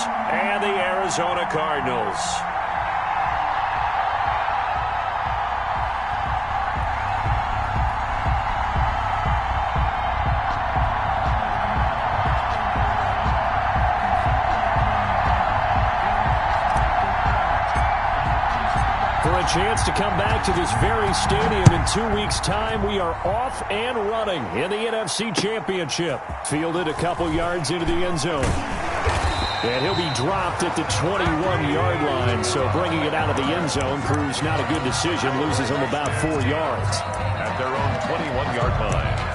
and the Arizona Cardinals. Chance to come back to this very stadium in 2 weeks' time. We are off and running in the NFC Championship. Fielded a couple yards into the end zone. And he'll be dropped at the 21-yard line. So bringing it out of the end zone proves not a good decision. Loses him about 4 yards. At their own 21-yard line.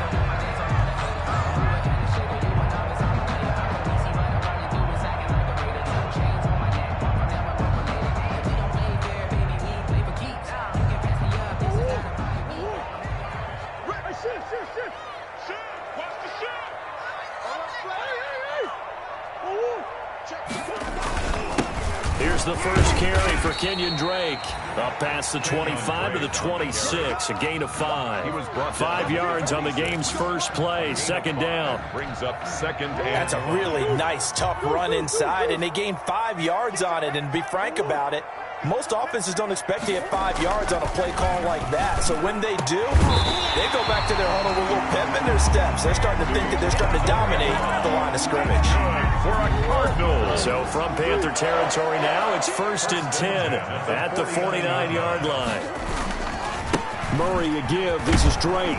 Here's the first carry for Kenyon Drake. Up past the 25 to the 26, a gain of 5. 5 yards on the game's first play, second down. Brings up second and That's a really nice, tough run inside, and they gained 5 yards on it. And to be frank about it, most offenses don't expect to get 5 yards on a play call like that. So when they do, they go back to their huddle with a little pep in their steps. They're starting to think that they're starting to dominate the line of scrimmage. for a Cardinal. So from Panther territory now, it's 1st and 10 at the 49-yard line. Murray a give. This is Drake.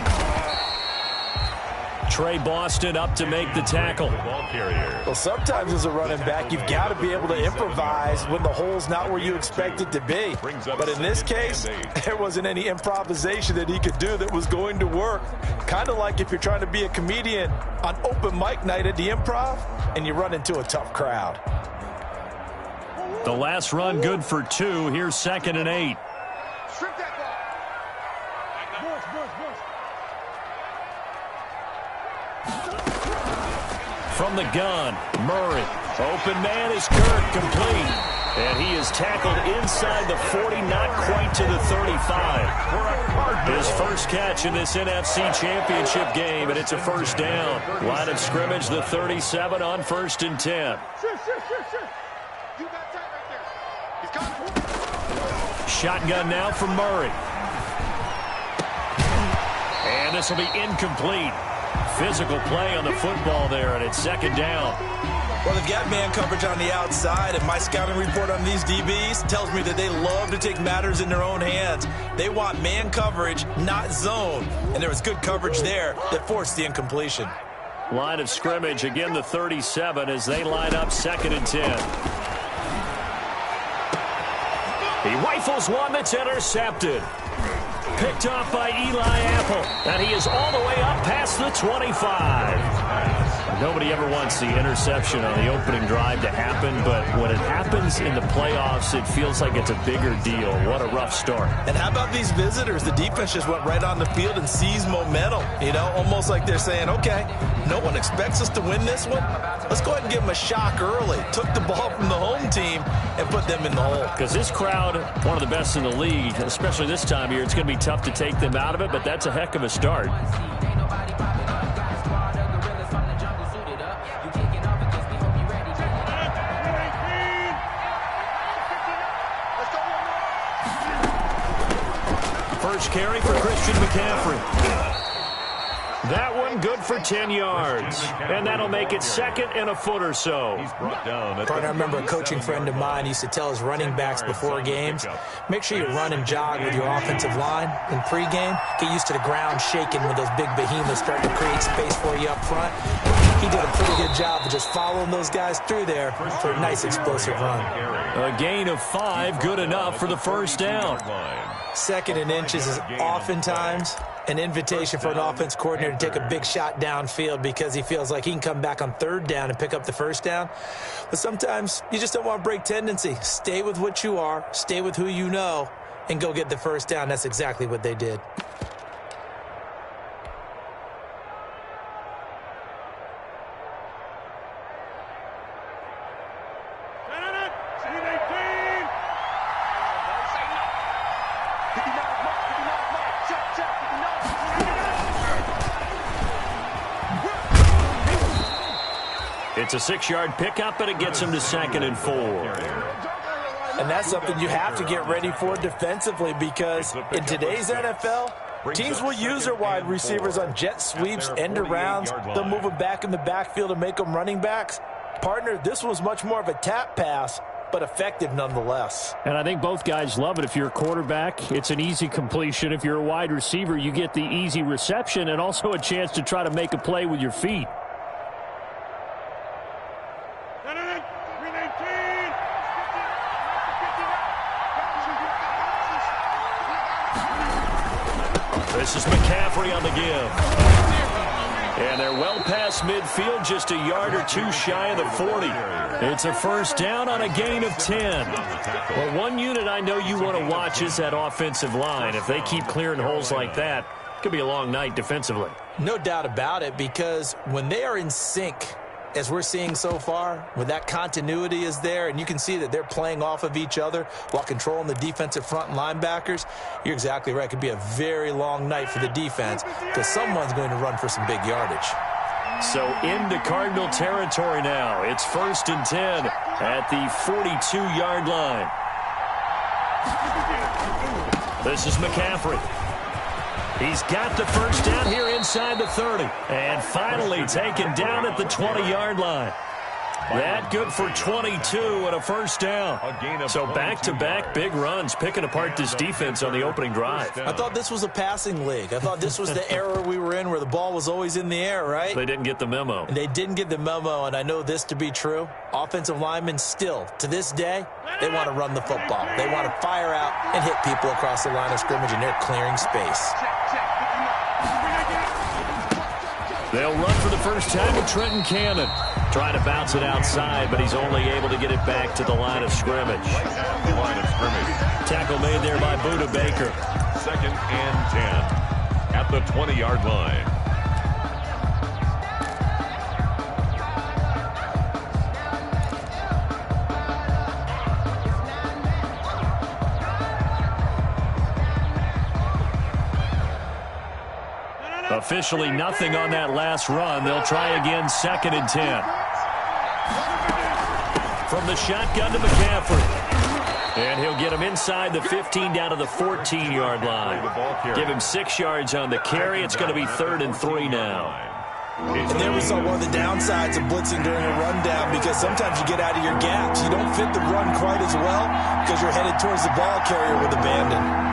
Trey Boston up to make the tackle. Ball carrier. Well, sometimes as a running back, you've got to be able to improvise when the hole's not where you expect it to be. But in this case, there wasn't any improvisation that he could do that was going to work. Kind of like if you're trying to be a comedian on open mic night at the Improv and you run into a tough crowd. The last run good for 2. Here's 2nd and 8. Strip that ball. From the gun, Murray. Open man is Kirk, complete. And he is tackled inside the 40, not quite to the 35. His first catch in this NFC Championship game, and it's a first down. Line of scrimmage, the 37 on 1st and 10. You got that right there. He's got it. Shotgun now from Murray. And this will be incomplete. Physical play on the football there, and it's 2nd down. Well, they've got man coverage on the outside, and my scouting report on these DBs tells me that they love to take matters in their own hands. They want man coverage, not zone. And there was good coverage there that forced the incompletion. Line of scrimmage, again the 37 as they line up 2nd and 10. He rifles one that's intercepted. Picked off by Eli Apple, and he is all the way up past the 25. Nobody ever wants the interception on the opening drive to happen, but when it happens in the playoffs, it feels like it's a bigger deal. What a rough start. And how about these visitors? The defense just went right on the field and seized momentum. You know, almost like they're saying, okay, no one expects us to win this one. Let's go ahead and give them a shock early. Took the ball from the home team and put them in the hole. Because this crowd, one of the best in the league, especially this time of year, it's going to be tough to take them out of it, but that's a heck of a start. First carry for Christian McCaffrey. That one good for 10 yards. And that'll make it 2nd and a foot or so. He's brought down. I remember a coaching friend of mine used to tell his running backs before games, make sure you run and jog with your offensive line in pregame. Get used to the ground shaking when those big behemoths start to create space for you up front. He did a pretty good job of just following those guys through there for a nice explosive run. A gain of 5, good enough for the first down. 2nd and inches is oftentimes an invitation for an offense coordinator to take a big shot downfield because he feels like he can come back on 3rd down and pick up the first down. But sometimes you just don't want to break tendency. Stay with what you are, stay with who you know, and go get the first down. That's exactly what they did. It's a 6-yard pickup, and it gets him to 2nd and 4. And that's something you have to get ready for defensively, because in today's NFL, teams will use their wide receivers on jet sweeps, end arounds. They'll move them back in the backfield and make them running backs. Partner, this was much more of a tap pass, but effective nonetheless. And I think both guys love it. If you're a quarterback, it's an easy completion. If you're a wide receiver, you get the easy reception and also a chance to try to make a play with your feet. This is McCaffrey on the give. And they're well past midfield, just a yard or two shy of the 40. It's a first down on a gain of 10. Well, one unit I know you want to watch is that offensive line. If they keep clearing holes like that, it could be a long night defensively. No doubt about it, because when they are in sync, as we're seeing so far, when that continuity is there, and you can see that they're playing off of each other while controlling the defensive front and linebackers, you're exactly right. It could be a very long night for the defense, because someone's going to run for some big yardage. So into Cardinal territory now. It's 1st and 10 at the 42-yard line. This is McCaffrey. He's got the first down here inside the 30. And finally taken down at the 20-yard line. That good for 22 and a first down. So back-to-back big runs, picking apart this defense on the opening drive. I thought this was a passing league. I thought this was the era we were in where the ball was always in the air, right? They didn't get the memo. And they didn't get the memo, and I know this to be true. Offensive linemen still, to this day, they want to run the football. They want to fire out and hit people across the line of scrimmage, and they're clearing space. They'll run for the first time with Trenton Cannon. Trying to bounce it outside, but he's only able to get it back to the line of scrimmage. Tackle made there by Buda Baker. 2nd and 10 at the 20-yard line. Officially nothing on that last run. They'll try again, 2nd and 10. From the shotgun to McCaffrey. And he'll get him inside the 15 down to the 14-yard line. Give him 6 yards on the carry. It's going to be 3rd and 3 now. And there we saw one of the downsides of blitzing during a rundown, because sometimes you get out of your gaps. You don't fit the run quite as well because you're headed towards the ball carrier with abandon.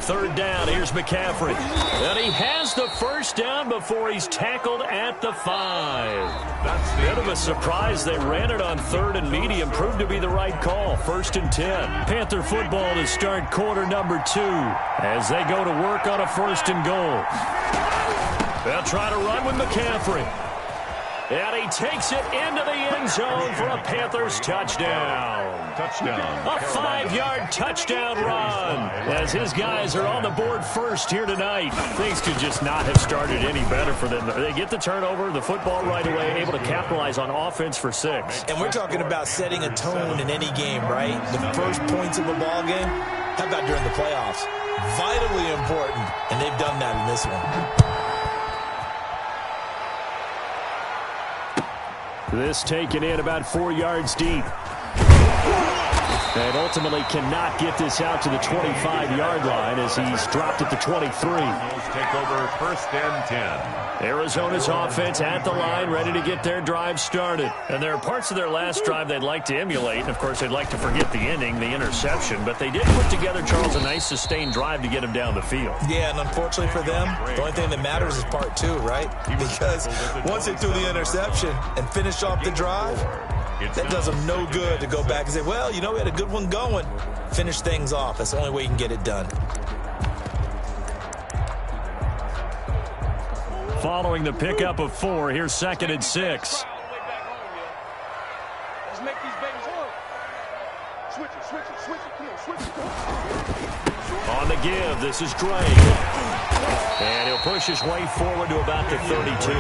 Third down, here's McCaffrey. And he has the first down before he's tackled at the 5. Bit of a surprise. They ran it on 3rd and medium. Proved to be the right call. 1st and 10. Panther football to start quarter number 2 as they go to work on a 1st and goal. They'll try to run with McCaffrey. And he takes it into the end zone for a Panthers touchdown. A 5-yard touchdown run as his guys are on the board first here tonight. Things could just not have started any better for them. They get the turnover, the football right away, able to capitalize on offense for 6. And we're talking about setting a tone in any game, right? The first points of a ball game. How about during the playoffs? Vitally important, and they've done that in this one. This taken in about 4 yards deep. And ultimately cannot get this out to the 25-yard line as he's dropped at the 23. Take over 1st and 10. Arizona's offense at the line, ready to get their drive started. And there are parts of their last drive they'd like to emulate. Of course, they'd like to forget the ending, the interception. But they did put together, Charles, a nice sustained drive to get him down the field. Yeah, and unfortunately for them, the only thing that matters is part 2, right? Because once they threw the interception and finished off the drive, that does them no good to go back and say, well, you know, we had a good one going. Finish things off. That's the only way you can get it done. Following the pickup of 4, here's 2nd and 6. Let's make these babies work. Switch it. Come on, switch it. On the give, this is Drake. And he'll push his way forward to about the 32.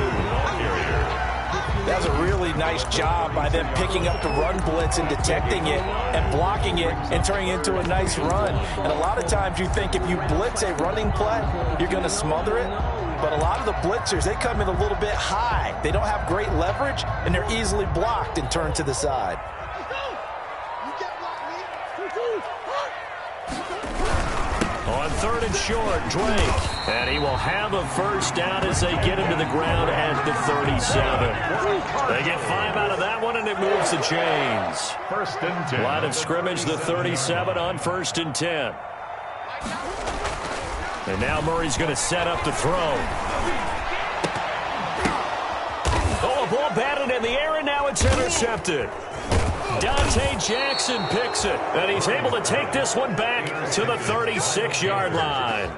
That was a really nice job by them picking up the run blitz and detecting it and blocking it and turning it into a nice run. And a lot of times you think if you blitz a running play, you're going to smother it. But a lot of the blitzers, they come in a little bit high. They don't have great leverage, and they're easily blocked and turned to the side. On 3rd and short, Drake. And he will have a first down as they get him to the ground at the 37. They get 5 out of that one, and it moves the chains. 1st and 10. Line of scrimmage, the 37 on 1st and 10. And now Murray's going to set up the throw. Oh, a ball batted in the air, and now it's intercepted. Dante Jackson picks it, and he's able to take this one back to the 36-yard line.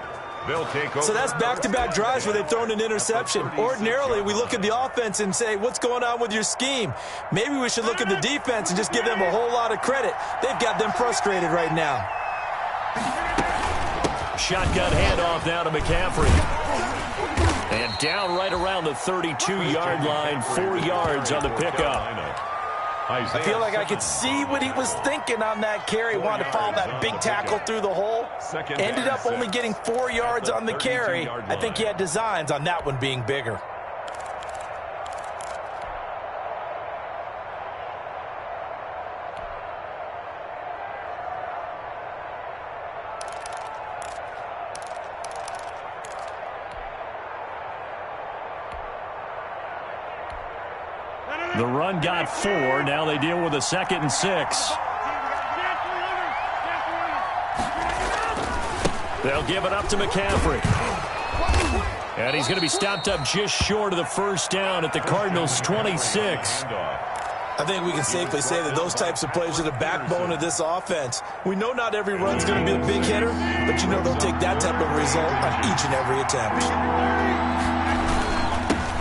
They'll take over. So that's back-to-back drives where they've thrown an interception. Ordinarily, we look at the offense and say, what's going on with your scheme? Maybe we should look at the defense and just give them a whole lot of credit. They've got them frustrated right now. Shotgun handoff now to McCaffrey. And down right around the 32-yard line, 4 yards on the pickup. I feel like I could see what he was thinking on that carry. Wanted to follow that big tackle through the hole. Ended up only getting 4 yards on the carry. I think he had designs on that one being bigger. The run got 4. Now they deal with a 2nd and 6. They'll give it up to McCaffrey. And he's going to be stopped up just short of the first down at the Cardinals' 26. I think we can safely say that those types of plays are the backbone of this offense. We know not every run's going to be a big hitter, but you know they'll take that type of result on each and every attempt.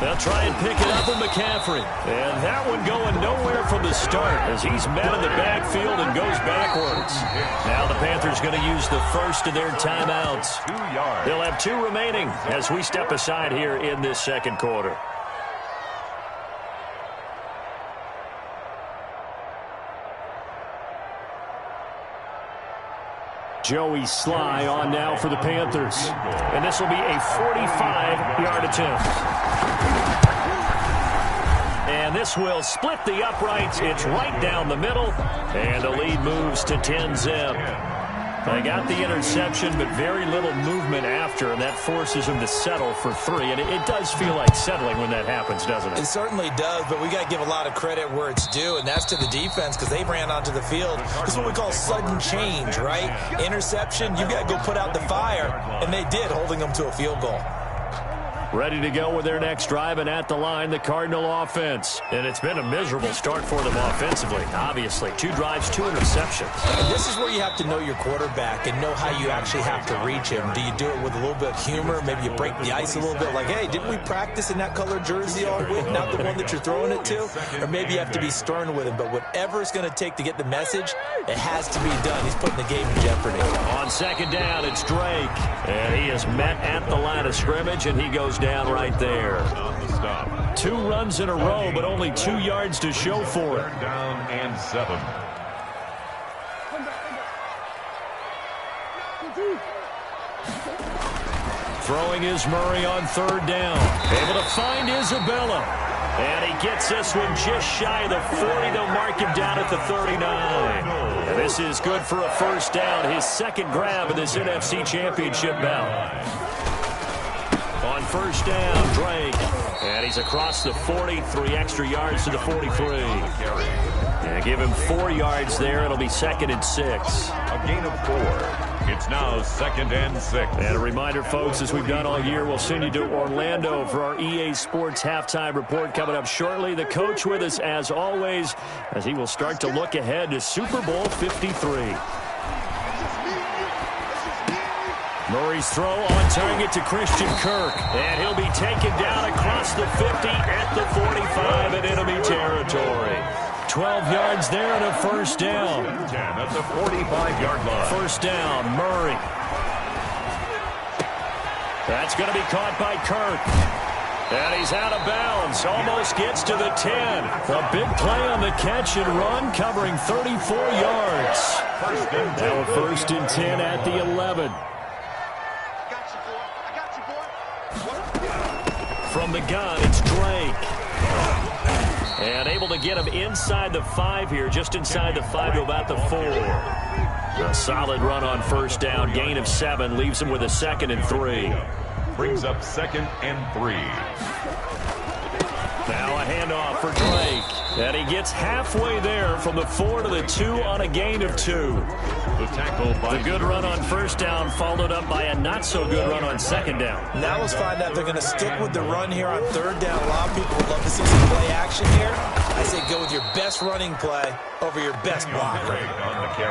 They'll try and pick it up with McCaffrey. And that one going nowhere from the start as he's met in the backfield and goes backwards. Now the Panthers going to use the first of their timeouts. 2 yards. They'll have 2 remaining as we step aside here in this second quarter. Joey Sly on now for the Panthers. And this will be a 45-yard attempt. And this will split the uprights. It's right down the middle. And the lead moves to 10-zip. They got the interception, but very little movement after, and that forces them to settle for 3. And it does feel like settling when that happens, doesn't it? It certainly does, but we got to give a lot of credit where it's due, and that's to the defense because they ran onto the field. This is what we call sudden change, right? Interception, you got to go put out the fire, and they did, holding them to a field goal. Ready to go with their next drive, and at the line, the Cardinal offense. And it's been a miserable start for them offensively, obviously. 2 drives, 2 interceptions. And this is where you have to know your quarterback and know how you actually have to reach him. Do you do it with a little bit of humor? Maybe you break the ice a little bit, like, hey, didn't we practice in that color jersey all week, not the one that you're throwing it to? Or maybe you have to be stern with him. But whatever it's going to take to get the message, it has to be done. He's putting the game in jeopardy. On second down, it's Drake. And he is met at the line of scrimmage, and he goes down right there. 2 runs in a row, but only 2 yards to show for it. Down and 7. Throwing is Murray on 3rd down. Able to find Isabella. And he gets this one just shy of the 40. They'll mark him down at the 39. And this is good for a first down. His 2nd grab of this NFC Championship bout. On first down, Drake. And he's across the 40, 3 extra yards to the 43. And give him 4 yards there. It'll be 2nd and 6. A gain of 4. It's now 2nd and 6. And a reminder, folks, as we've done all year, we'll send you to Orlando for our EA Sports halftime report coming up shortly. The coach with us, as always, as he will start to look ahead to Super Bowl 53. Murray's throw on target to Christian Kirk. And he'll be taken down across the 50 at the 45 in enemy territory. 12 yards there and a first down. 10 at the 45-yard line. First down, Murray. That's going to be caught by Kirk. And he's out of bounds. Almost gets to the 10. A big play on the catch and run, covering 34 yards. Now a 1st and 10 at the 11. From the gun, it's Drake. And able to get him inside the 5 here, just inside the 5 to about the 4. A solid run on 1st down, gain of 7, leaves him with a 2nd and 3. Brings up 2nd and 3. Now a handoff for Drake. And he gets halfway there from the 4 to the 2 on a gain of 2. The tackle by the good run on 1st down followed up by a not-so-good run on 2nd down. Now let's find out if they're going to stick with the run here on 3rd down. A lot of people would love to see some play action here. I say go with your best running play over your best blocker.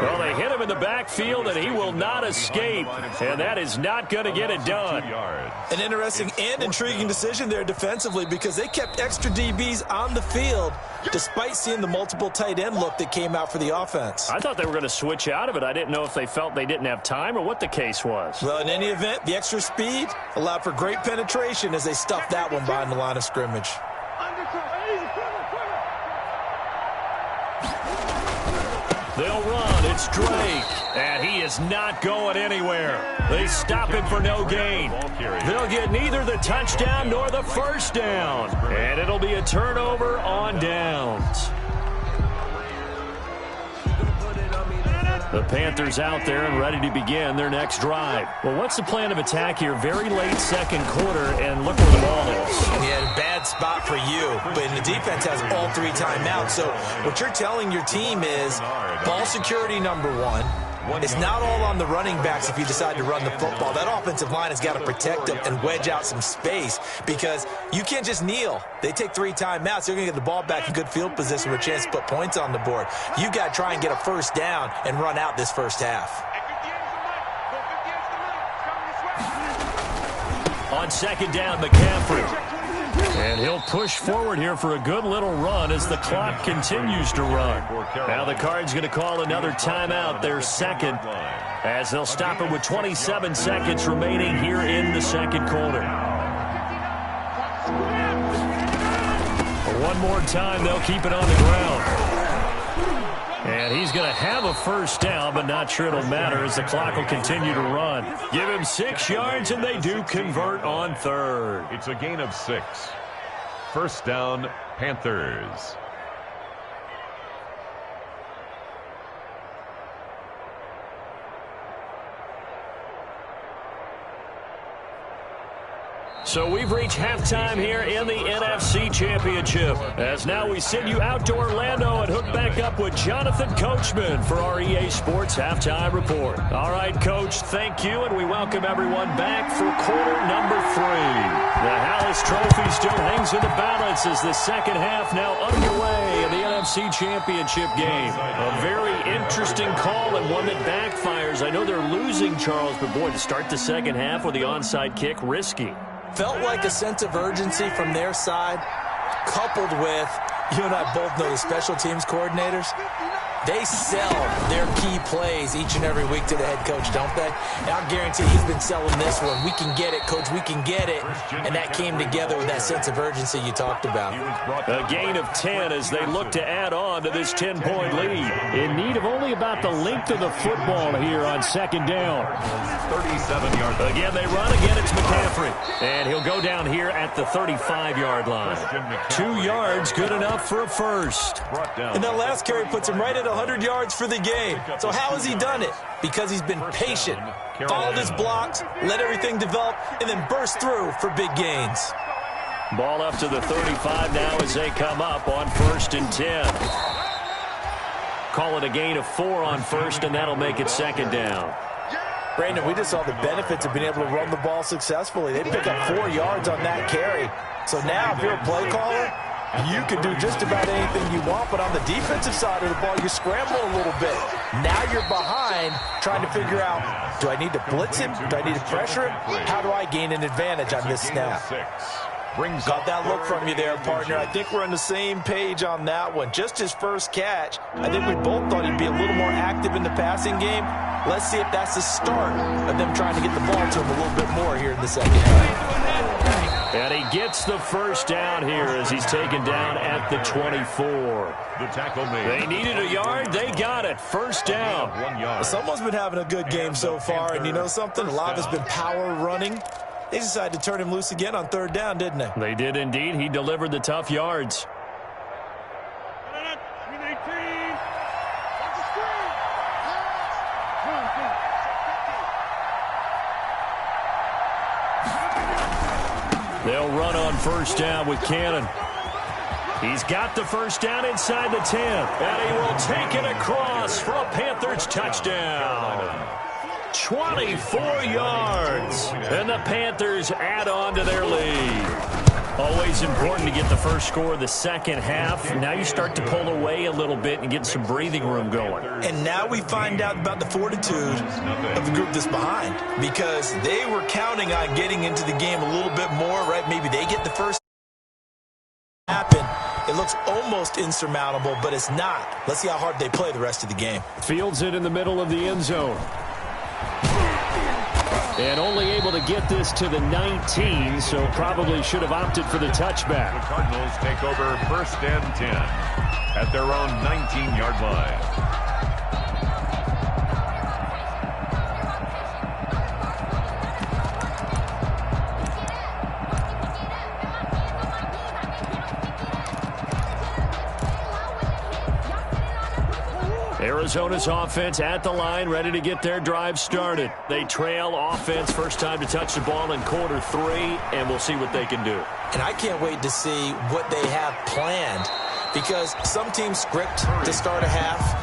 Well, they hit him in the backfield, and he will not escape. And that is not going to get it done. An interesting and intriguing decision there defensively because they kept extra DBs on the field despite seeing the multiple tight end look that came out for the offense. I thought they were going to switch out of it. I didn't know if they felt they didn't have time or what the case was. Well, in any event, the extra speed allowed for great penetration as they stuffed that one behind the line of scrimmage. They'll run. It's Drake. And he is not going anywhere. They stop him for no gain. They'll get neither the touchdown nor the 1st down. And it'll be a turnover on downs. The Panthers out there and ready to begin their next drive. Well, what's the plan of attack here? Very late 2nd quarter, and look where the ball is. Yeah, bad spot for you, but the defense has all 3 timeouts. So what you're telling your team is ball security number 1. It's not all on the running backs if you decide to run the football. That offensive line has got to protect them and wedge out some space because you can't just kneel. They take 3 timeouts. They're going to get the ball back in good field position with a chance to put points on the board. You got to try and get a 1st down and run out this 1st half. On 2nd down, McCaffrey. And he'll push forward here for a good little run as the clock continues to run. Now the Cards going to call another timeout, their 2nd, as they'll stop it with 27 seconds remaining here in the 2nd quarter. One more time, they'll keep it on the ground. And he's going to have a 1st down, but not sure it'll matter as the clock will continue to run. Give him 6 yards, and they do convert on 3rd. It's a gain of 6. 1st down, Panthers. So we've reached halftime here in the NFC Championship. As now we send you out to Orlando and hook back up with Jonathan Coachman for our EA Sports Halftime Report. All right, Coach, thank you, and we welcome everyone back for quarter number 3. The Hallis Trophy still hangs in the balance as the 2nd half now underway in the NFC Championship game. A very interesting call and one that backfires. I know they're losing, Charles, but boy, to start the 2nd half with the onside kick, risky. Felt like a sense of urgency from their side, coupled with, you and I both know the special teams coordinators. They sell their key plays each and every week to the head coach, don't they? And I'll guarantee he's been selling this one. We can get it, Coach. We can get it. And that came together with that sense of urgency you talked about. A gain of 10 as they look to add on to this 10-point lead. In need of only about the length of the football here on 2nd down. 37 yards. Again, they run. Again, it's McCaffrey. And he'll go down here at the 35-yard line. 2 yards, good enough for a 1st. And that last carry puts him right at 100 yards for the game. So how has he done it? Because he's been patient, followed his blocks, let everything develop, and then burst through for big gains. Ball up to the 35 now as they come up on 1st and 10. Call it a gain of 4 on 1st, and that'll make it 2nd down. Brandon, we just saw the benefits of being able to run the ball successfully. They pick up 4 yards on that carry. So now, if you're a play caller, you can do just about anything you want, but on the defensive side of the ball, you scramble a little bit. Now you're behind trying to figure out, do I need to blitz him? Do I need to pressure him? How do I gain an advantage on this snap? brings Got up that look from you there, third partner. I and think we're on the same page on that one. Just his first catch. I think we both thought he'd be a little more active in the passing game. Let's see if that's the start of them trying to get the ball to him a little bit more here in the second half. And he gets the first down here as he's taken down at the 24. The tackle made. They needed a yard. They got it. First down. 1 yard. Someone's been having a good game so far, and you know something? A lot of it's been power running. They decided to turn him loose again on third down, didn't they? They did indeed. He delivered the tough yards. They'll run on first down with Cannon. He's got the first down inside the 10. And he will take it across for a Panthers touchdown. 24 yards. And the Panthers add on to their lead. Always important to get the first score of the second half. Now you start to pull away a little bit and get some breathing room going. And now we find out about the fortitude of the group that's behind, because they were counting on getting into the game a little bit more, right? Maybe they get the first happen. It looks almost insurmountable, but it's not. Let's see how hard they play the rest of the game. Fields it in the middle of the end zone. And only able to get this to the 19, so probably should have opted for the touchback. The Cardinals take over first and 10 at their own 19-yard line. Arizona's offense at the line, ready to get their drive started. They trail offense, first time to touch the ball in quarter 3, and we'll see what they can do. And I can't wait to see what they have planned, because some teams script to start a half.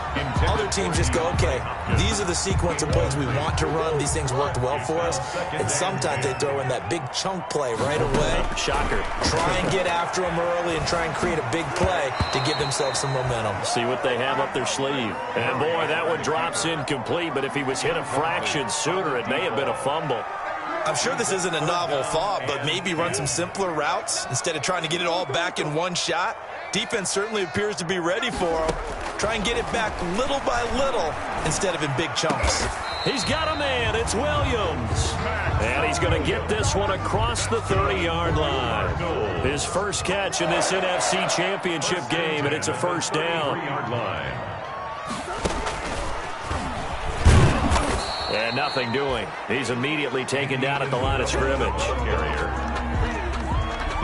Other teams just go, okay, these are the sequence of plays we want to run. These things worked well for us. And sometimes they throw in that big chunk play right away. Shocker. Try and get after them early and try and create a big play to give themselves some momentum. See what they have up their sleeve. And, boy, that one drops incomplete, but if he was hit a fraction sooner, it may have been a fumble. I'm sure this isn't a novel thought, but maybe run some simpler routes instead of trying to get it all back in one shot. Defense certainly appears to be ready for him. Try and get it back little by little instead of in big chunks. He's got a man. It's Williams. And he's going to get this one across the 30-yard line. His first catch in this NFC Championship game, and it's a first down. 3-yard line. And nothing doing. He's immediately taken down at the line of scrimmage.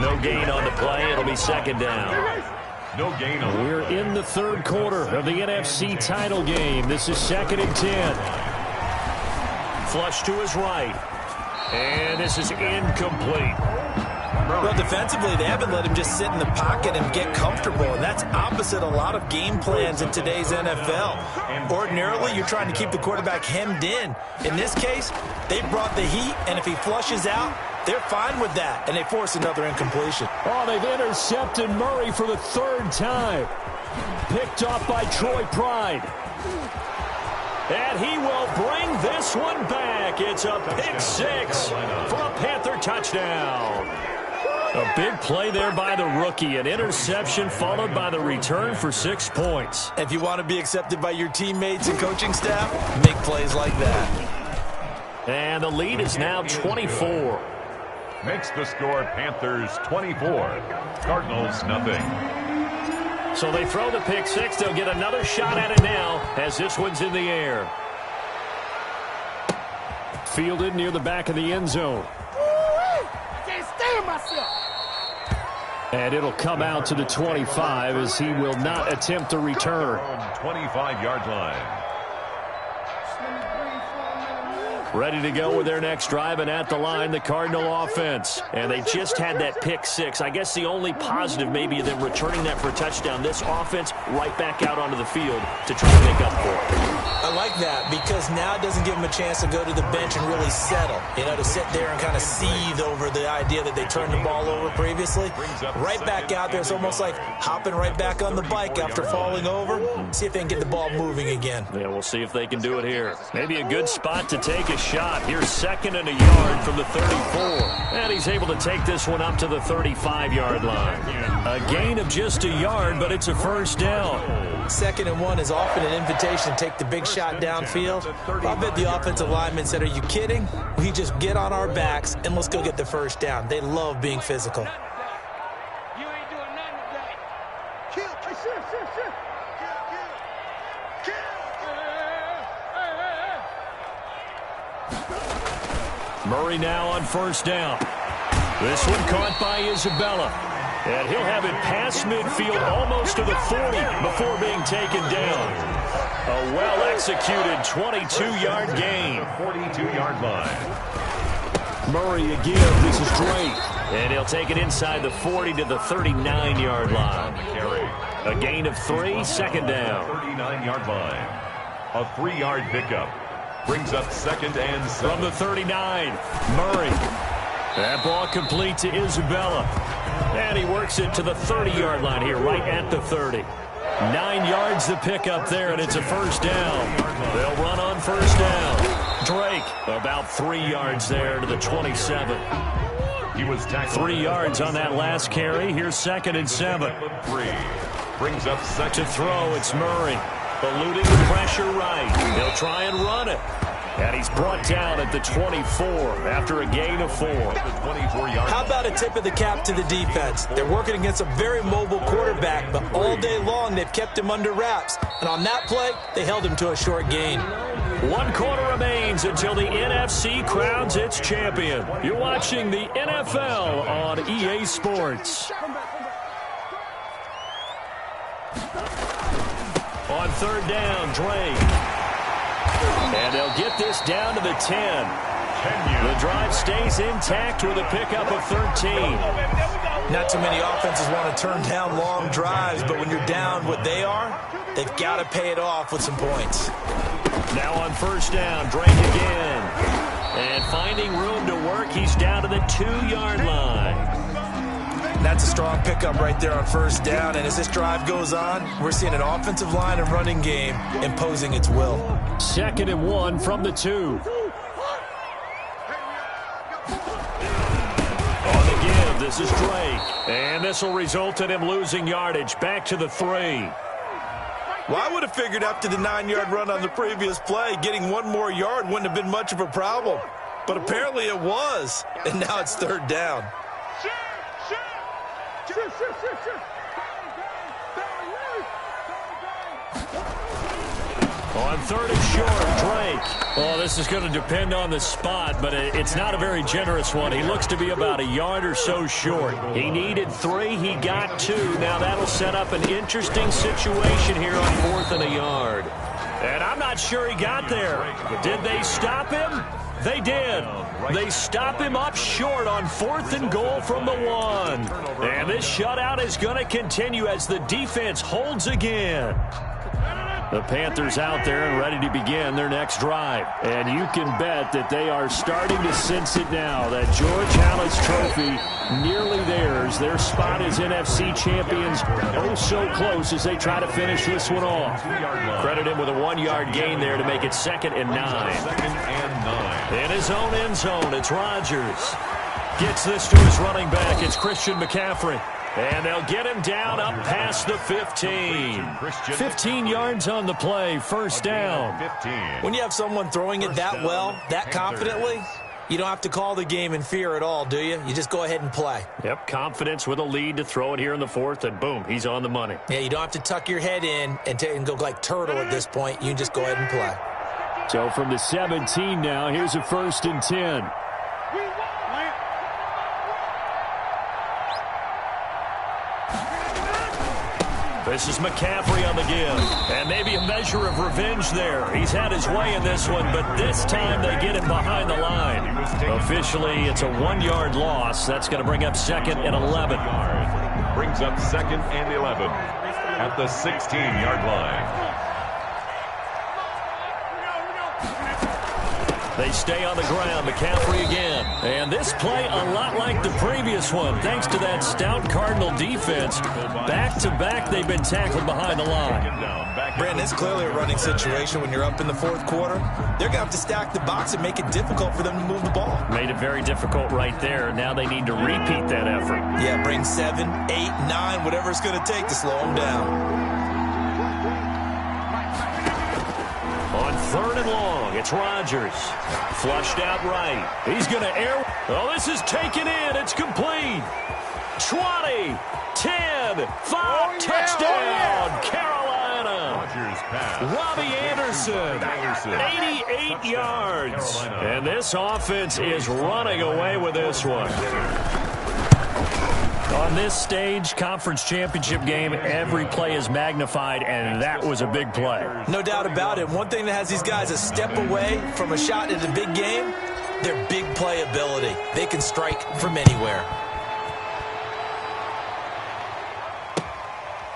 No gain on the play. It'll be second down. No gain on. We're in the third quarter of the NFC title game. This is 2nd and 10. Flush to his right. And this is incomplete. Well, defensively, they haven't let him just sit in the pocket and get comfortable, and that's opposite a lot of game plans in today's NFL. Ordinarily, you're trying to keep the quarterback hemmed in. In this case, they brought the heat, and if he flushes out, they're fine with that, and they force another incompletion. Oh, they've intercepted Murray for the 3rd time. Picked off by Troy Pride. And he will bring this one back. It's a pick 6 for a Panther touchdown. A big play there by the rookie. An interception followed by the return for 6 points. If you want to be accepted by your teammates and coaching staff, make plays like that. And the lead is now 24. Makes the score Panthers 24. Cardinals nothing. So they throw the pick 6. They'll get another shot at it now as this one's in the air. Fielded near the back of the end zone. I can't stand myself. And it'll come out to the 25 as he will not attempt to return. 25-yard line. Ready to go with their next drive, and at the line, the Cardinal offense. And they just had that pick 6. I guess the only positive maybe of them returning that for a touchdown. This offense right back out onto the field to try to make up for it. I like that because now it doesn't give them a chance to go to the bench and really settle. You know, to sit there and kind of seethe over the idea that they turned the ball over previously. Right back out there. It's almost like hopping right back on the bike after falling over. See if they can get the ball moving again. Yeah, we'll see if they can do it here. Maybe a good spot to take a shot. Here's 2nd and a yard from the 34. And he's able to take this one up to the 35-yard line. A gain of just a yard, but it's a first down. 2nd and 1 is often an invitation to take the big shot downfield. I bet the offensive lineman said, are you kidding? We just get on our backs and let's go get the first down. They love being physical. You ain't doing nothing today. Kill. Murray now on first down. This one caught by Isabella. And he'll have it past midfield almost to the 40 before being taken down. A well-executed 22-yard gain. 42-yard line. Murray again. This is Drake. And he'll take it inside the 40 to the 39-yard line. A gain of 3, 2nd down. 39-yard line. A 3-yard pickup. Brings up 2nd and 7. From the 39, Murray. That ball complete to Isabella. And he works it to the 30-yard line here, right at the 30. 9 yards to pick up there, and it's a first down. They'll run on first down. Drake, about 3 yards there to the 27. He was tackled. 3 yards on that last carry. Here's 2nd and 7. 3. Brings up 2nd. To throw, it's Murray. Eluding the pressure right. He'll try and run it. And he's brought down at the 24 after a gain of 4. How about a tip of the cap to the defense? They're working against a very mobile quarterback, but all day long they've kept him under wraps. And on that play, they held him to a short gain. 1 quarter remains until the NFC crowns its champion. You're watching the NFL on EA Sports. On 3rd down, Drake. And they'll get this down to the 10. The drive stays intact with a pickup of 13. Not too many offenses want to turn down long drives, but when you're down what they are, they've got to pay it off with some points. Now on first down, Drake again. And finding room to work, he's down to the 2-yard line. That's a strong pickup right there on first down. And as this drive goes on, we're seeing an offensive line and running game imposing its will. 2nd and 1 from the 2. On the give, this is Drake. And this will result in him losing yardage back to the 3. Well, I would have figured after the 9-yard run on the previous play, getting 1 more yard wouldn't have been much of a problem. But apparently it was. And now it's 3rd down. On 3rd and short, Drake. Oh, this is going to depend on the spot, but it's not a very generous one. He looks to be about a yard or so short. He needed 3. He got 2. Now that'll set up an interesting situation here on 4th and a yard. And I'm not sure he got there. Did they stop him? They did. They stop him up short on 4th and goal from the 1. And this shutout is going to continue as the defense holds again. The Panthers out there and ready to begin their next drive. And you can bet that they are starting to sense it now. That George Halas trophy nearly theirs. Their spot as NFC champions oh so close as they try to finish this one off. Credit him with a 1-yard gain there to make it 2nd and 9. 2nd and 9. In his own end zone, it's Rodgers. Gets this to his running back. It's Christian McCaffrey. And they'll get him down up past the 15. 15 yards on the play, first down. When you have someone throwing it that well, that confidently, you don't have to call the game in fear at all, do you? You just go ahead and play. Yep, confidence with a lead to throw it here in the 4th, and boom, he's on the money. Yeah, you don't have to tuck your head in and go like turtle at this point. You can just go ahead and play. So from the 17 now, here's a 1st and 10. This is McCaffrey on the give. And maybe a measure of revenge there. He's had his way in this one, but this time they get him behind the line. Officially, it's a 1-yard loss. That's going to bring up 2nd and 11. Brings up 2nd and 11 at the 16-yard line. They stay on the ground. McCaffrey again. And this play a lot like the previous one, thanks to that stout Cardinal defense. Back-to-back, they've been tackled behind the line. Brandon, it's clearly a running situation when you're up in the fourth quarter. They're going to have to stack the box and make it difficult for them to move the ball. Made it very difficult right there. Now they need to repeat that effort. Yeah, bring 7, 8, 9, whatever it's going to take to slow them down. On 3rd and long, it's Rodgers. Flushed out right. He's going to air. Oh, this is taken in. It's complete. 20, 10, 5, touchdown, Carolina. Robbie Anderson, 88 yards. And this offense is running away with this one. On this stage, conference championship game, every play is magnified, and that was a big play. No doubt about it. One thing that has these guys a step away from a shot in a big game, their big play ability. They can strike from anywhere.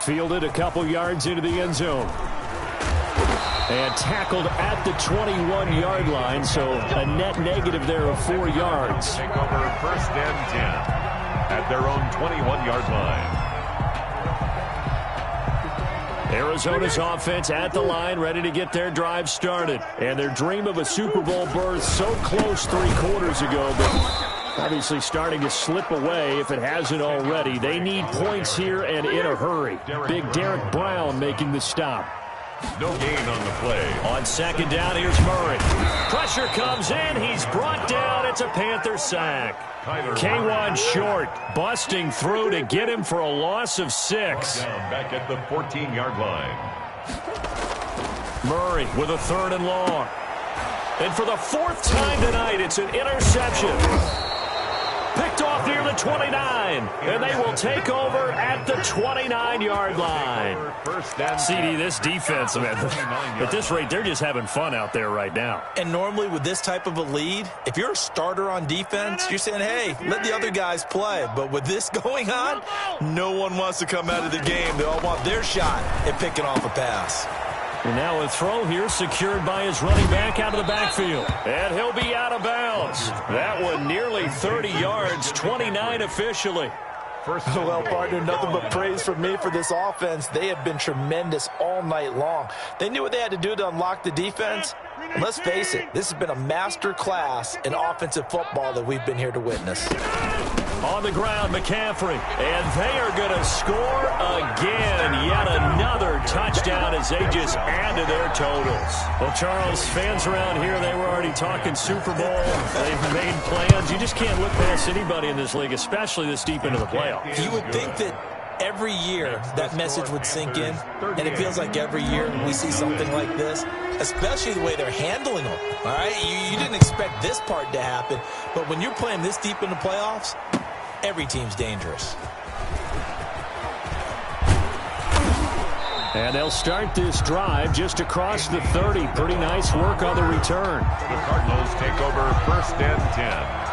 Fielded a couple yards into the end zone. And tackled at the 21-yard line, so a net negative there of 4 yards. Take over 1st and 10. At their own 21-yard line. Arizona's offense at the line, ready to get their drive started. And their dream of a Super Bowl berth so close 3 quarters ago, but obviously starting to slip away if it hasn't already. They need points here and in a hurry. Big Derek Brown making the stop. No gain on the play. On 2nd down, here's Murray. Pressure comes in. He's brought down. It's a Panther sack. K1 short, busting through to get him for a loss of 6. Back at the 14-yard line. Murray with a 3rd and long. And for the 4th time tonight, it's an interception. Picked off near the 29, and they will take over at the 29-yard line. CD, this defense, man, at this rate, they're just having fun out there right now. And normally with this type of a lead, if you're a starter on defense, you're saying, hey, let the other guys play. But with this going on, no one wants to come out of the game. They all want their shot at picking off a pass. And now a throw here secured by his running back out of the backfield. And he'll be out of bounds. That one nearly 30 yards, 29 officially. Well, partner, nothing but praise from me for this offense. They have been tremendous all night long. They knew what they had to do to unlock the defense. And let's face it, this has been a master class in offensive football that we've been here to witness. On the ground, McCaffrey. And they are going to score again. Yet another touchdown as they just add to their totals. Well, Charles, fans around here, they were already talking Super Bowl. They've made plans. You just can't look past anybody in this league, especially this deep into the playoffs. You would think that every year that message would sink in, and it feels like every year we see something like this, especially the way they're handling them. All right, you didn't expect this part to happen, but when you're playing this deep in the playoffs, every team's dangerous. And they'll start this drive just across the 30. Pretty nice work on the return. The Cardinals take over 1st and 10.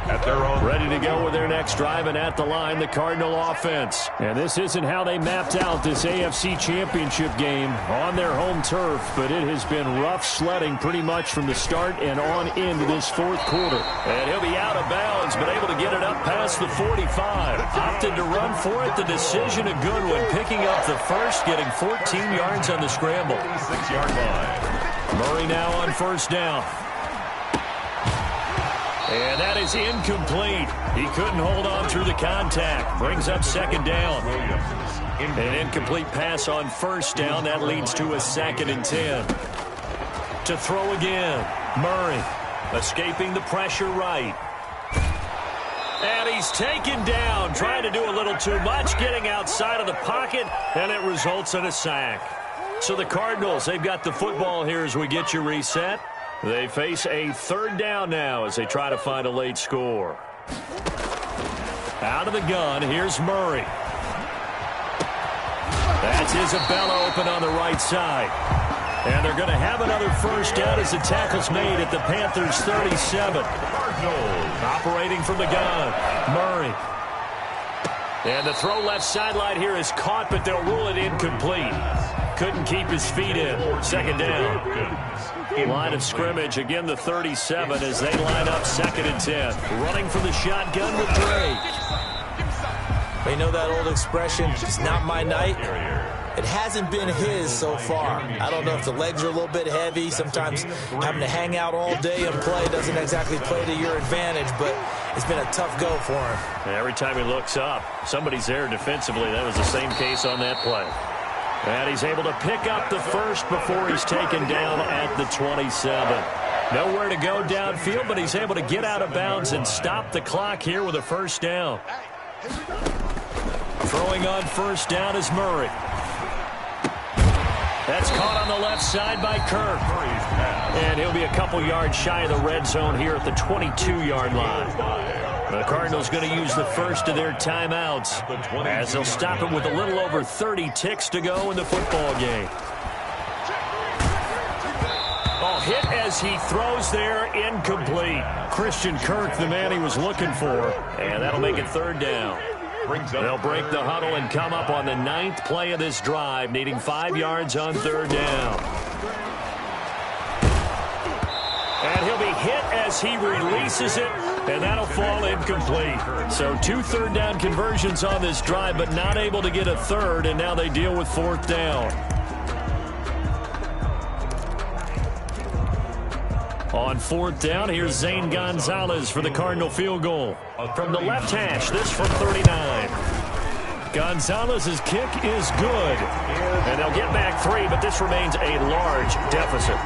At their own. Ready to go with their next drive, and at the line, the Cardinal offense. And this isn't how they mapped out this AFC Championship game on their home turf, but it has been rough sledding pretty much from the start and on into this 4th quarter. And he'll be out of bounds, but able to get it up past the 45. Opted to run for it. The decision a good one, picking up the first, getting 14 yards on the scramble. 36-yard line. Murray now on 1st down. And that is incomplete. He couldn't hold on through the contact. Brings up 2nd down. An incomplete pass on 1st down. That leads to a 2nd and 10. To throw again. Murray escaping the pressure right. And he's taken down, trying to do a little too much, getting outside of the pocket, and it results in a sack. So the Cardinals, they've got the football here as we get you reset. They face a 3rd down now as they try to find a late score. Out of the gun, here's Murray. That's Isabella open on the right side. And they're going to have another 1st down as the tackle's made at the Panthers' 37. Operating from the gun, Murray. And the throw left sideline here is caught, but they'll rule it incomplete. couldn't keep his feet in. Second down. Line of scrimmage, again the 37 as they line up 2nd and 10. Running from the shotgun with Drake. You know that old expression, it's not my night? It hasn't been his so far. I don't know if the legs are a little bit heavy. Sometimes having to hang out all day and play doesn't exactly play to your advantage, but it's been a tough go for him. Every time he looks up, somebody's there defensively. That was the same case on that play. And he's able to pick up the first before he's taken down at the 27. Nowhere to go downfield, but he's able to get out of bounds and stop the clock here with a first down. Throwing on first down is Murray. That's caught on the left side by Kirk. And he'll be a couple yards shy of the red zone here at the 22-yard line. The Cardinals going to use the first of their timeouts as they'll stop it with a little over 30 ticks to go in the football game. Oh, hit as he throws there, incomplete. Christian Kirk, the man he was looking for, and that'll make it 3rd down. They'll break the huddle and come up on the 9th play of this drive, needing 5 yards on 3rd down. And he'll be hit as he releases it, and that'll fall incomplete. So 2 3rd down conversions on this drive, but not able to get a 3rd, and now they deal with 4th down. On 4th down, here's Zane Gonzalez for the Cardinal field goal. From the left hash, this from 39. Gonzalez's kick is good. And they'll get back 3, but this remains a large deficit.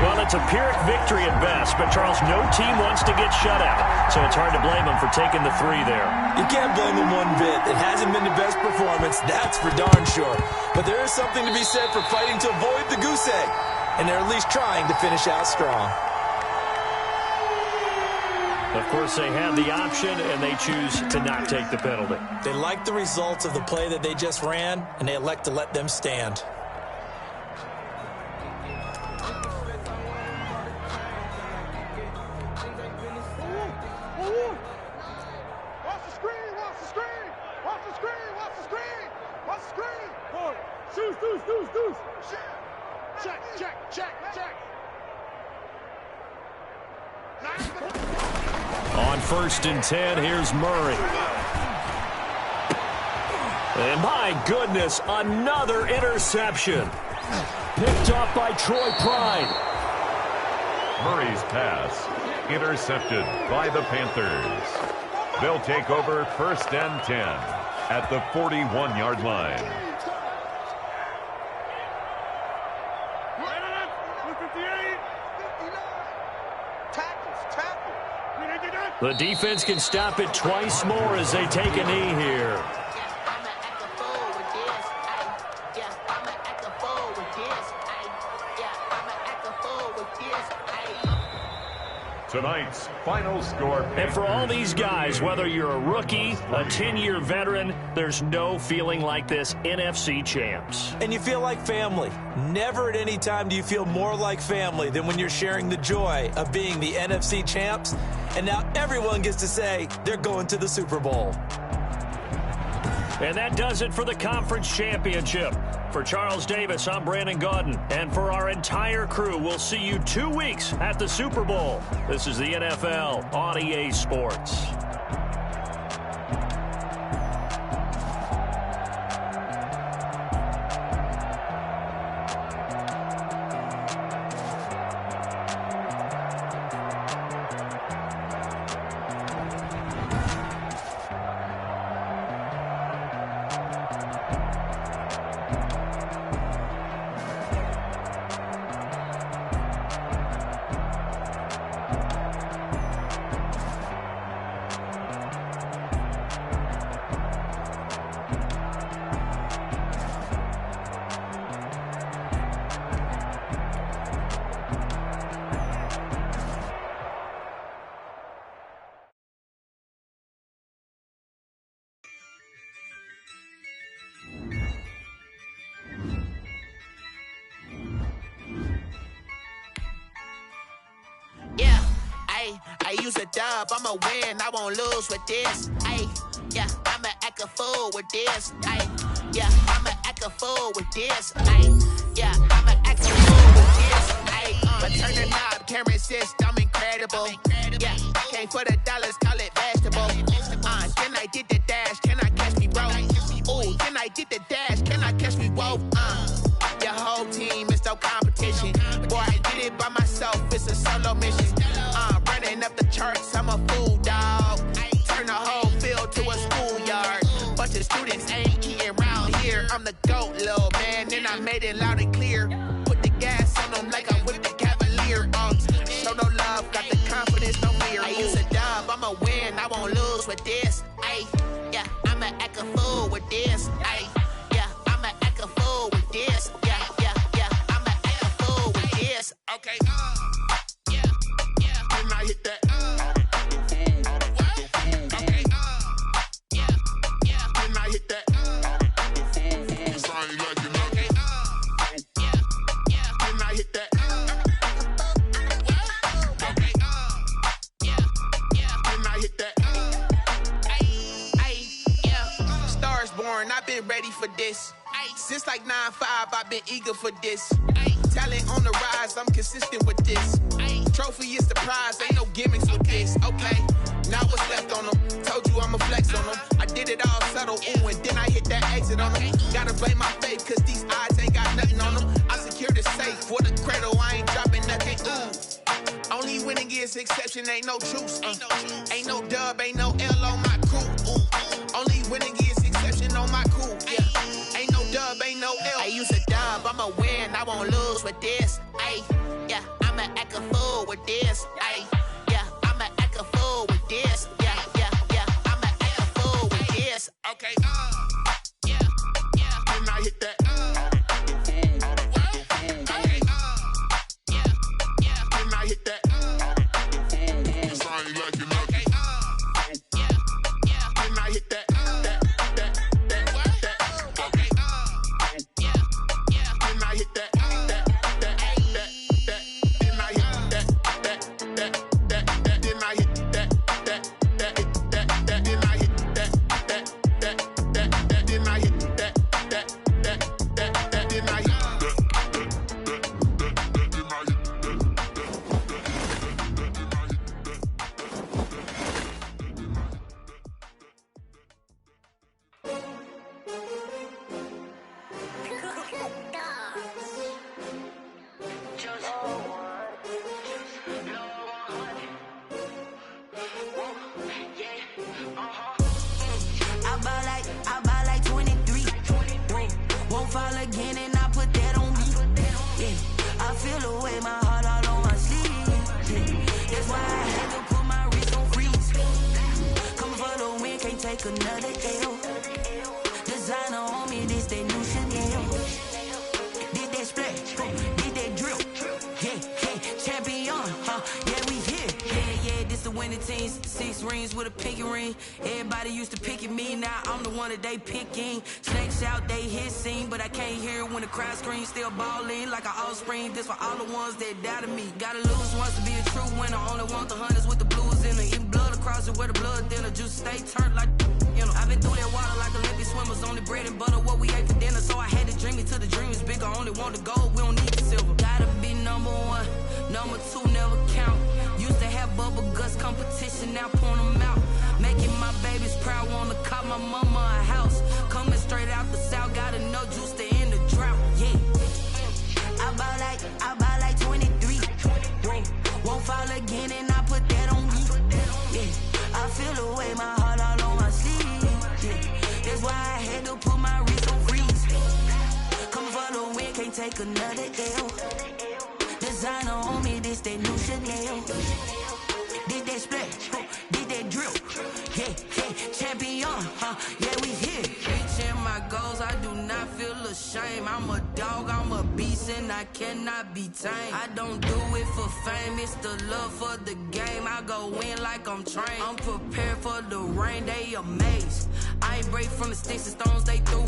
Well, it's a Pyrrhic victory at best, but Charles, no team wants to get shut out, so it's hard to blame them for taking the 3 there. You can't blame them one bit. It hasn't been the best performance, that's for darn sure. But there is something to be said for fighting to avoid the goose egg. And they're at least trying to finish out strong. Of course, they have the option, and they choose to not take the penalty. They like the results of the play that they just ran, and they elect to let them stand. Watch the screen, watch the screen, watch the screen, watch the screen, watch the screen. Boy, deuce. Check. On 1st and 10, here's Murray. And my goodness, another interception. Picked off by Troy Pride. Murray's pass intercepted by the Panthers. They'll take over 1st and 10 at the 41-yard line. The defense can stop it twice more as they take a knee here. Tonight's final score. And for all these guys, whether you're a rookie, a 10-year veteran, there's no feeling like this NFC champs. And you feel like family. Never at any time do you feel more like family than when you're sharing the joy of being the NFC champs. And now everyone gets to say they're going to the Super Bowl. And that does it for the conference championship. For Charles Davis, I'm Brandon Gaudin. And for our entire crew, we'll see you 2 weeks at the Super Bowl. This is the NFL on EA Sports. I use a dub, I'ma win, I won't lose with this. I'ma act a fool with this. I'ma act act a fool with this. Yeah, I'ma act a fool with this. But turn the knob, camera assist, I'm incredible. Yeah, came for the dollars, call it vegetable. Then I did the dash, can I catch me, bro? Ooh, then I did the dash, can I catch me, whoa? Your whole team is no competition. Boy, I did it by myself, it's a solo mission. Running up the charts, I'm a fool, dog. Turn the whole field to a schoolyard. Bunch of students ain't eating round here. I'm the GOAT, little man, and I made it loud and clear. Put the gas on them like I whipped the Cavalier. Show no love, got the confidence, no fear. I use a dub, I'ma win, I won't lose with this. Yeah, I'ma act a fool with this. Yeah, I'ma act a fool with this. Yeah, I'ma act a fool with this. Okay, yeah, can I hit that? Okay, yeah, can I hit that? Cause I ain't like it. Okay, yeah, can I hit that? Okay, yeah, can I hit that? Yeah, stars born, I've been ready for this. Since like 9-5, I've been eager for this. Talent on the rise, I'm consistent with this. Trophy is the prize, ain't no gimmicks with this. Okay, now what's left on them? Told you I'ma flex on them. I did it all subtle, ooh, and then I hit that exit on them. Gotta blame my faith, cause these odds ain't got nothing on them. I secured the safe for the cradle, I ain't dropping nothing, ooh. Only winning is exception, ain't no truce. Ain't no dub, ain't no L on my crew, ooh. Only winning is exception on my crew, yeah. Ain't no dub, ain't no L. I use a dub, I'ma win, I won't lose with this. Yeah, I'ma act a fool with this. Yeah, I'ma act a fool with this. Yeah, I'ma act a fool with this. Okay, yeah, can I hit that? Okay, yeah, can I hit that? Cause I ain't like it. Okay, yeah, can I hit that? Okay, yeah, can I hit that? I buy like 23. Won't fall again and I put that on me. Yeah, I feel the way my heart all on my sleeve. Yeah, that's why I had to put my wrist on freeze. Coming for the win, can't take another L. Designer on me, this that new Chanel. Did that splash, did that drill. Yeah, champion, yeah, we here. Yeah, this the winning team. 6 rings with a pinky ring. Everybody used to pick at me, now I'm the one that they picking. Snakes out, they hit scene, but I can't hear it when the crowd screams. Still balling like an offspring. This for all the ones that doubted me. Gotta lose once to be a true winner. Only want the hunters with the blues in it. Even blood across it where the blood thinner. Juice stay turned like, you know. I've been through that water like Olympic swimmers. Only bread and butter, what we ate for dinner. So I had to dream it till the dream is bigger. Only want the gold, we don't need the silver. Gotta be number 1, number 2 never count. Used to have bubble guts competition, now point them out. Making my babies proud, wanna cop my mama a house. Coming straight out the south, got enough juice to end the drought. Yeah, I buy like 23. Won't fall again and I put that on me. Yeah, I feel the way my heart all on my sleeve. Yeah, that's why I had to put my wrist on freeze. Coming for the win, can't take another L. Designer on me, this that new Chanel. Did that splash, did that drill. Yeah, champion, yeah, we here. Reaching my goals, I do not feel ashamed. I'm a dog, I'm a beast, and I cannot be tamed. I don't do it for fame, it's the love for the game. I go in like I'm trained. I'm prepared for the rain, they amazed. I ain't break from the sticks and stones they threw.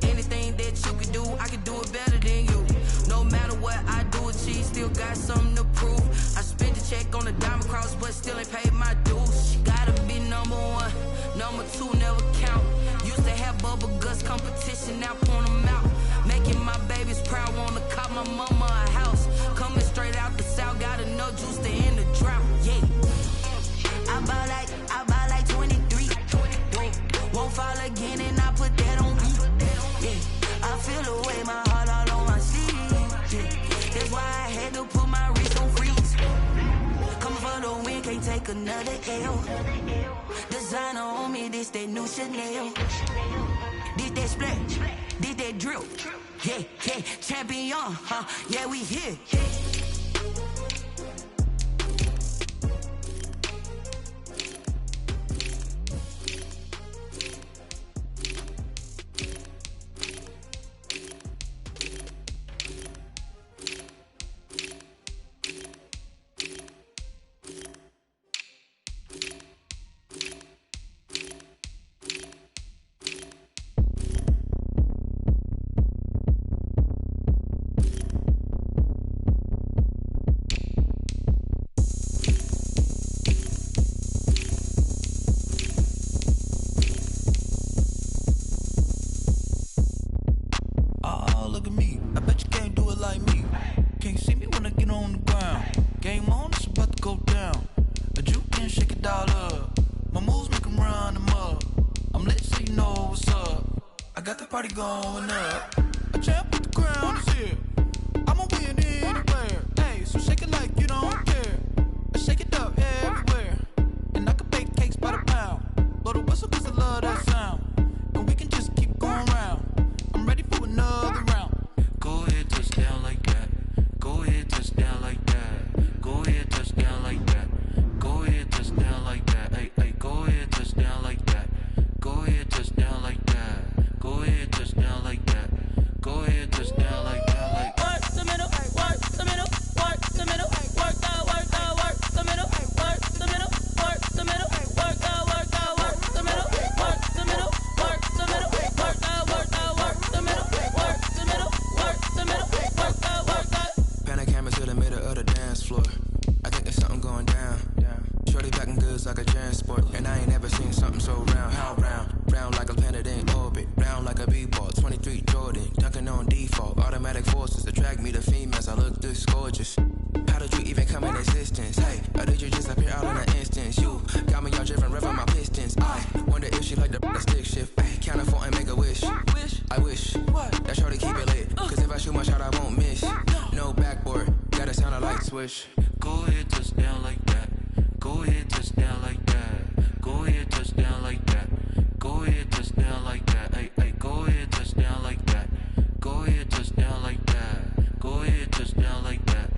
Anything that you can do, I can do it better than you. No matter what I do, achieve, still got something to prove. I spent the check on the diamond cross, but still ain't paid my dues. Gotta be number 1, number 2 never count. Used to have bubble guts competition, now point them out. get my babies proud, wanna cop my mama a house. Coming straight out the south, got enough juice to end the drought. Yeah. I buy like 23. Won't fall again, and I put that on me. Yeah. I feel the way, my heart all on my sleeve. Yeah. That's why I had to put my wrist on freeze. Coming for the win, can't take another L. Designer on me, this that new Chanel. This that splash, this that drill. Yeah, yeah, champion, huh? Yeah, we here. Going up, a champ with the crown is here. I'ma win anywhere. Hey, so shake it like you don't care. Shake it up everywhere. And I can bake cakes by the pound. Blow the whistle 'cause I love that sound. And we can just keep going round. I'm ready for another round. Go ahead, touch down like that. Go ahead, touch down like that. Go ahead, touch down like that. Go ahead, touch down like that. Hey, hey, go ahead, touch down like that. Go ahead, touch down like that. Go ahead, touch down like that. Go ahead, touch down like that. Like work the middle, work the middle, work the middle, work the middle, work the middle, work the middle, work the middle, work the middle, work the middle, work the middle, work the middle, work the. Pan a camera to the middle of the dance floor. I think there's something going down. Shorty backing goods like a transport, and I ain't never seen something so round. How round? Round like a planet in orbit, round like a b-ball. 23 Jordan, dunking on default. Automatic forces attract me to females. I look this gorgeous. How did you even come in existence? Hey, or did you just appear out in an instance? You got me all driven, revving my pistons. I wonder if she like the stick shift. Ay, count a four and make a wish. I wish that shorty keep it lit. 'Cause if I shoot my shot, I won't miss. No backboard, gotta sound a light switch. go ahead, touch down like that. Go ahead, touch down like that. Go ahead, touch down like that. Go ahead, touch down like that. Hey, hey, go ahead, touch down like that. Go ahead, touch down like that. Go ahead, touch down like that.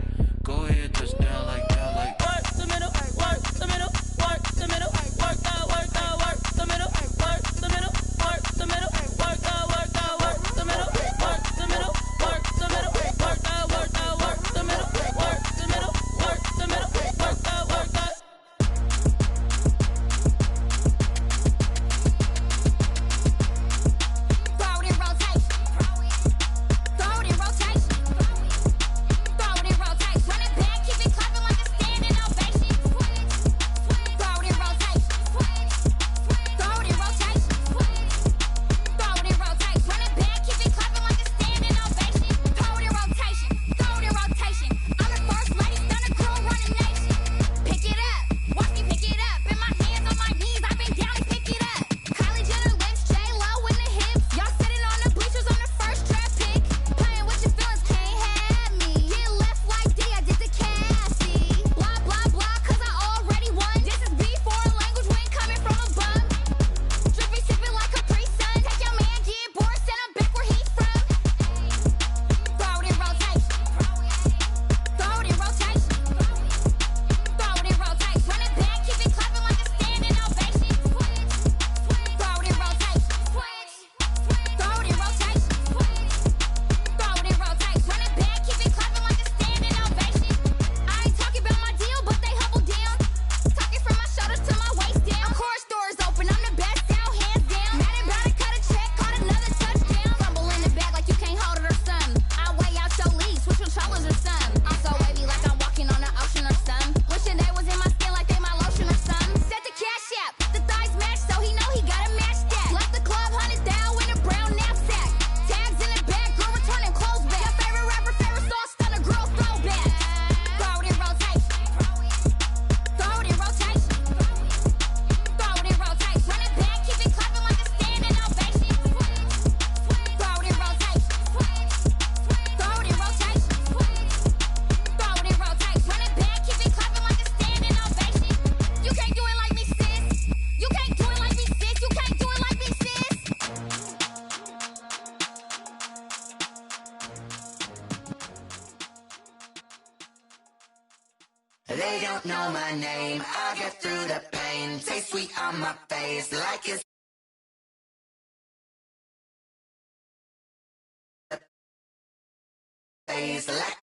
Go ahead, touch down like that. Like work the middle, work the middle, work the middle, work the middle, work the middle, work the middle, work the middle, work the middle, work the middle, work the middle, work the middle, work the middle, work the middle, work the middle, work the They don't know my name. I get through the pain. Taste sweet on my face like it's face like